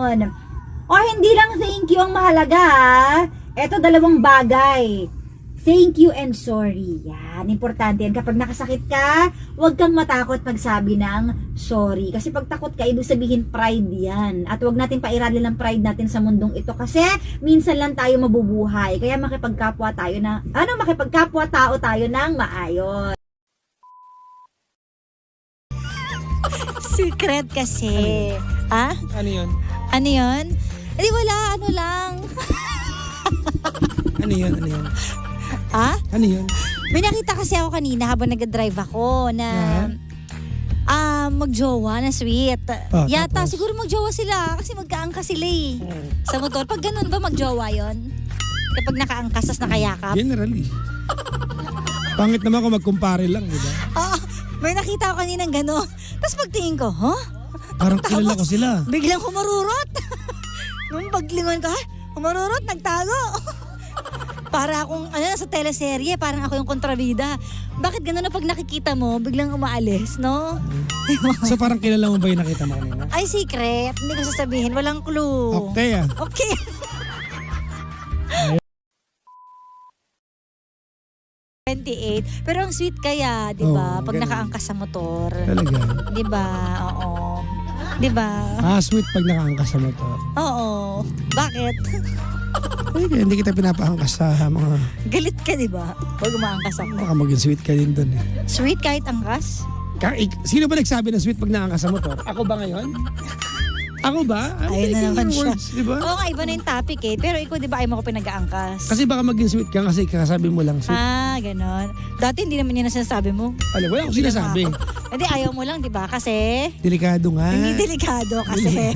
O hindi lang thank you ang mahalaga ha. Ito dalawang bagay. Thank you and sorry. Yan, importante yan. Kapag nakasakit ka, huwag kang matakot magsabi ng sorry. Kasi pag takot ka, ibig sabihin pride yan. At huwag natin pairalin ang pride natin sa mundong ito. Kasi minsan lang tayo mabubuhay. Kaya makipagkapwa tao tayo ng maayos. Secret kasi. Ha? Ano yun? Ano yun? Eh wala, ano lang. Ano yun? Ano yun? Ha? Ano yun? May nakita kasi ako kanina habang nag-drive ako na magjowa na sweet. Yata, tapos? siguro magjowa sila kasi magkaangkas sila eh. Sa motor. Pag ganun ba magjowa yon? Kapag nakaangkas, tas nakayakap? Generally. Pangit naman kung magkumpare lang, di ba? May nakita ko kanina gano'n. Tapos pagtingin ko, Parang kilala ko sila. Biglang humarurot. Nung paglingon ko, humarurot, nagtago. Para akong, sa teleserye, parang ako yung kontrabida. Bakit gano'n na pag nakikita mo, biglang umaalis, no? So parang kilala mo ba yung nakita mo kanina? Ay, secret. Hindi ko sasabihin. Walang clue. Okay Okay. Pero ang sweet kaya, 'di ba? Pag ganun. nakaangkas sa motor. Talaga. 'Di ba? Oo. 'Di ba? Sweet pag nakaangkas sa motor. Oo. Bakit? Kaya hindi kita pinapaangkas sa mga... Galit ka, 'di ba? Pag umaangkas ako. Baka maging sweet ka din doon eh. Sweet kahit angkas? Sino ba nagsabi na sweet pag nakaangkas sa motor? Ako ba ngayon? Ako ba? Ayun na naman siya. Di ba? Oo nga, iba na yung topic eh. Pero ikaw, 'di ba, ayaw mo ko pinag-aangkas? Kasi baka maging sweet ka kasi kakasabi mo lang sweet. Ganon. Dati hindi naman yan ang sinasabi mo. Wala akong sinasabi. Hindi, ayaw mo lang, 'di ba? Kasi Delikado nga. hindi delikado kasi.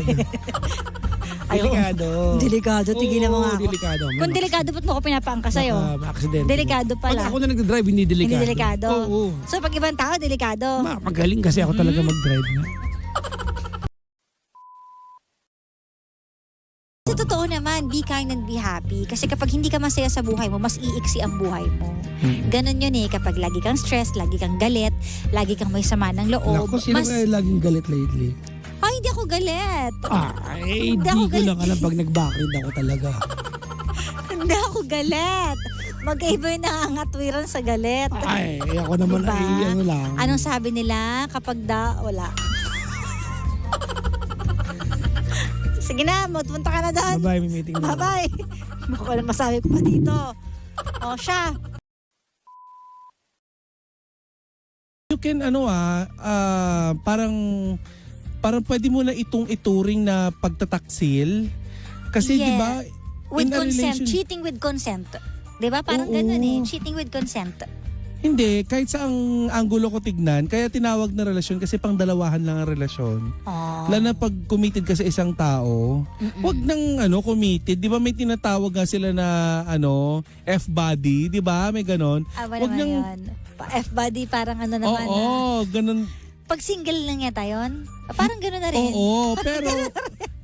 Delikado. Delikado, tigilan mo nga ako. Delikado. Kung delikado, ba't mo ako pinapaangkas sa'yo? Aksidente. Delikado Pag pala. ako na nagdadrive, hindi delikado. Hindi delikado? Oo. So, pag ibang tao, delikado. Magaling kasi ako talaga mag-drive. Sa totoo naman, be kind and be happy. Kasi kapag hindi ka masaya sa buhay mo, mas iiksi ang buhay mo. Ganon yun eh. Kapag lagi kang stress, lagi kang galit, lagi kang may sama ng loob. Naku, sino kaya laging galit lately? Ay, hindi ako galit. Hindi ako ko galit. lang alam pag nag-backread ako talaga. Hindi ako galit. Magkaiba yung nangangatwiran sa galit. Ay, ako naman Diba? ay lang. Anong sabi nila? Kapag wala. Sige na, magpunta ka na doon. Bye-bye, may meeting na. Bye-bye. Baka wala masabi ko pa dito. Siya. You can parang pwede mo na itong ituring na pagtataksil. Kasi Yeah. 'di ba? With in a consent. relation- Cheating with consent. Diba? Parang Oo. ganun eh. Cheating with consent. Hindi, kahit sa ang anggulo ko tignan, kaya tinawag na relasyon kasi pang dalawahan lang ang relasyon. Lalo na pag committed ka sa isang tao, wag nang committed. 'Di ba may tinatawag nga sila na F-body, 'di ba? May ganon. Wala Wag naman nang- yun. F-body parang naman. Oo, ganon. Pag single lang yata yun, parang gano'n na rin. Oo,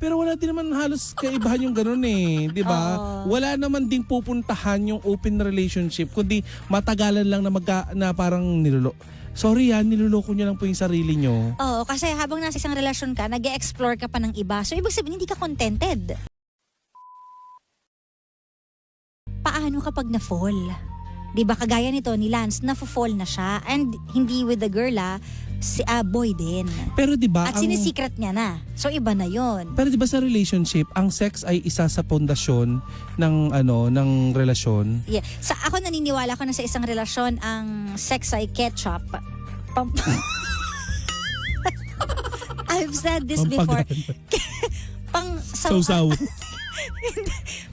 pero wala din naman halos kaibahan yung gano'n eh, 'di ba? Oo. Wala naman ding pupuntahan yung open relationship kundi matagalan lang na parang niloloko niyo lang po yung sarili niyo. Oo, kasi habang nasa isang relasyon ka, nag-e-explore ka pa ng iba. So, ibig sabihin, hindi ka contented. Paano kapag na-fall? Diba, kagaya nito ni Lance, na-fall na siya. And hindi with the girl, boy din. Pero 'di ba? At sinisecret niya na. So, iba na yon. Pero 'di ba sa relationship, ang sex ay isa sa pundasyon ng relasyon. Yeah. Sa ako naniniwala ko na sa isang relasyon, ang sex ay ketchup. I've said this before. Sausaw.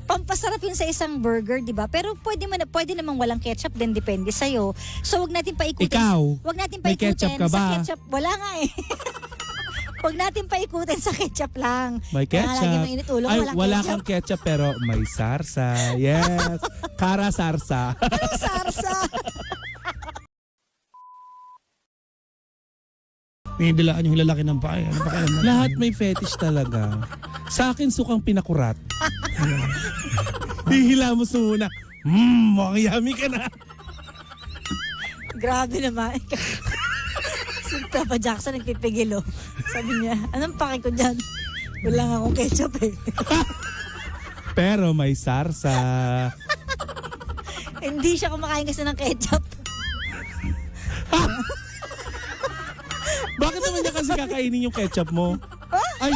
Pampasarap yun sa isang burger, di ba? Pero pwede namang walang ketchup din, depende sa'yo. So, wag natin paikutin. Ikaw, Wag natin may paikutin ketchup ka sa ba? ketchup. Wala nga eh. Wag natin paikutin sa ketchup lang. May Kaya lagi ketchup. mainit ulo ko, Ay, walang wala ketchup. kang ketchup pero may sarsa. Yes. Kara sarsa. Sarsa. Pinidilaan yung lalaki ng paa. Ano pa kaya? Lahat may fetish talaga. Sa akin, sukang pinakurat. Hihila mo sa una. Mukhang yummy ka na. Grabe naman. Si Papa Jackson nagpipigil oh. Sabi niya, anong pake ko dyan? Wala nga akong ketchup eh. Pero may sarsa. Hindi siya kumakain kasi ng ketchup. Bakit naman niya kasi kakainin yung ketchup mo? Ay,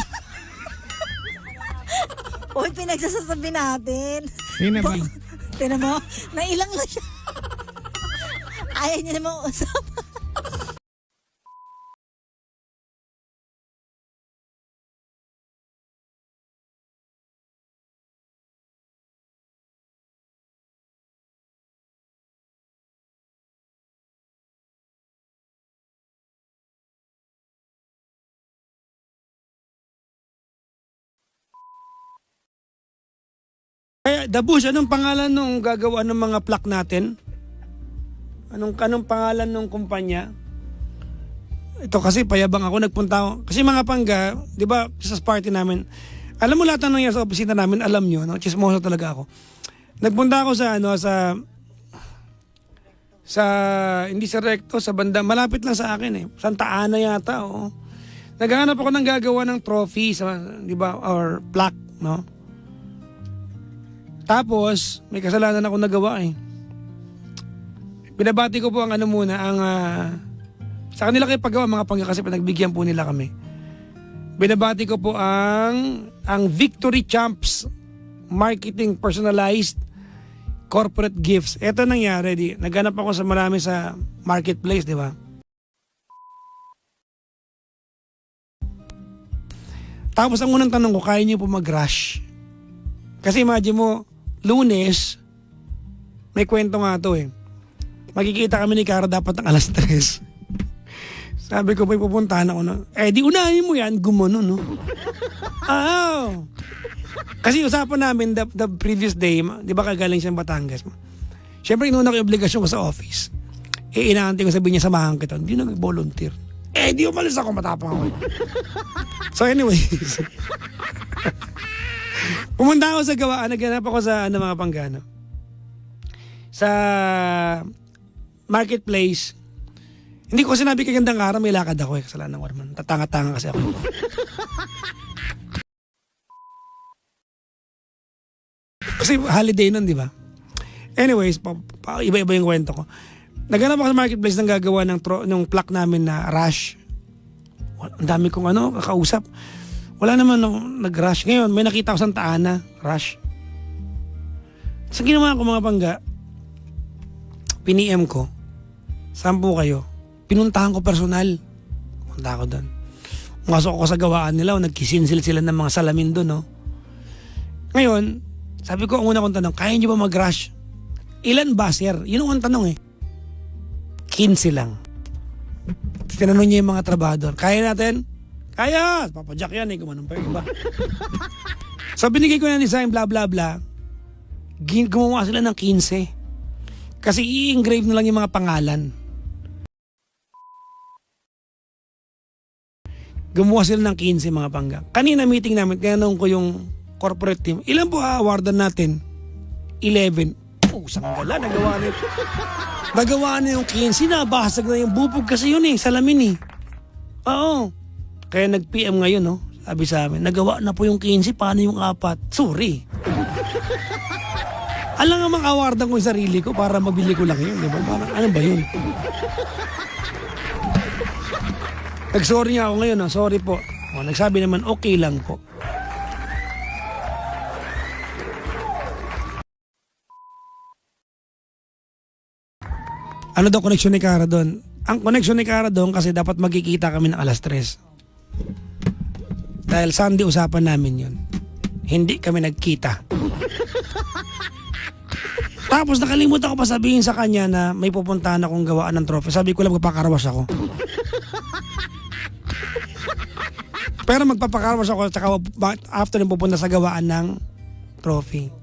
Uy, pinagsasasabi natin. Yun naman. Tinan mo, nailang na siya. Ayaw niya namang usap. Kaya, Dabush, anong pangalan nung gagawa ng mga plaque natin? Anong pangalan nung kumpanya? Ito kasi payabang ako, nagpunta ako. Kasi mga pangga, di ba, sa party namin, alam mo lahat ng nangyari sa opisina namin, alam nyo, no? Chismoso talaga ako. Nagpunta ako sa hindi sa Recto, sa banda, malapit lang sa akin eh. Santa Ana yata, oo. Naghahanap ako ng gagawa ng trophy, di ba, or plaque, no? Tapos, may kasalanan ako nagawa eh. Binabati ko po ang sa kanila kayo paggawa mga pangga kasi pinagbigyan po nila kami. Binabati ko po ang Victory Champs Marketing Personalized Corporate Gifts. Ito nangyari, naghanap ako sa marami sa marketplace, di ba? Tapos ang unang tanong ko, kaya niyo po mag-rush? Kasi imagine mo, Lunes, may kwento nga to eh. Magkikita kami ni Cara dapat ng alas 3. Sabi ko, may pupuntahan ako na. Di unahin mo yan, gumanon, no? Kasi usapan namin the previous day, di ba kagaling siya ng Batangas? Siyempre, inuna ko yung obligasyon ko sa office. Inaantay ko sabihin niya, samahan kita. Hindi nag-volunteer. Di umalis ako, matapang ako. So anyways, pumunta ako sa gawaan, naghanap ako sa mga panggano. Sa marketplace. Hindi ko sinabi kagandang araw, may lakad ako eh. Kasalanan ko naman. Tatanga-tanga kasi ako. Kasi holiday nun, di ba? Anyways, iba-iba yung kwento ko. Naghanap ako sa marketplace ng gagawa ng plaque namin na rush. Ang dami kong kakausap. Wala naman nag-rush. Ngayon, may nakita ko sa Santa Ana, rush. Sa ginawa ko mga pangga, piniem ko, 10 kayo. Pinuntahan ko personal. Punta ako doon. Masok ako sa gawaan nila, nagkisinsil sila ng mga salamin doon. No? Ngayon, sabi ko, ang una kong tanong, kaya niyo ba mag-rush? Ilan ba, sir? Yun ang tanong eh. 15 lang. Tinanong niya yung mga trabador, kaya natin? Kaya! Papadyak yan eh, gumanong pa yung iba. So binigay ko na design, bla bla bla. Gumawa sila ng 15. Kasi i-engrave na lang yung mga pangalan. Gumawa sila ng 15 mga pangga. Kanina meeting namin, tinanong ko yung corporate team, ilan po awardan natin? 11. Sanggala, nagawa na yun. Nagawa na yung 15, nabasag na yung bubog kasi yun eh, salamin eh. Oo. Kaya nag-PM ngayon, no? Sabi sa amin, nagawa na po yung 15, paano yung 4? Sorry. Alam nga mang-awardan ko yung sarili ko para mabili ko lang yun, di ba? Parang, ano ba yun? Nag-sorry nga ako ngayon, no? Sorry po. Nagsabi naman, okay lang po. Ano daw koneksyon ni Cara doon? Ang koneksyon ni Cara doon kasi dapat magkikita kami ng alas 3. Dahil Sunday usapan namin yun. Hindi kami nagkita. Tapos nakalimutan ko pa sabihin sa kanya na may pupuntahan akong gawaan ng trophy. Sabi ko lang magpapakarawas ako. Pero magpapakarawas ako tsaka after pupunta sa gawaan ng trophy.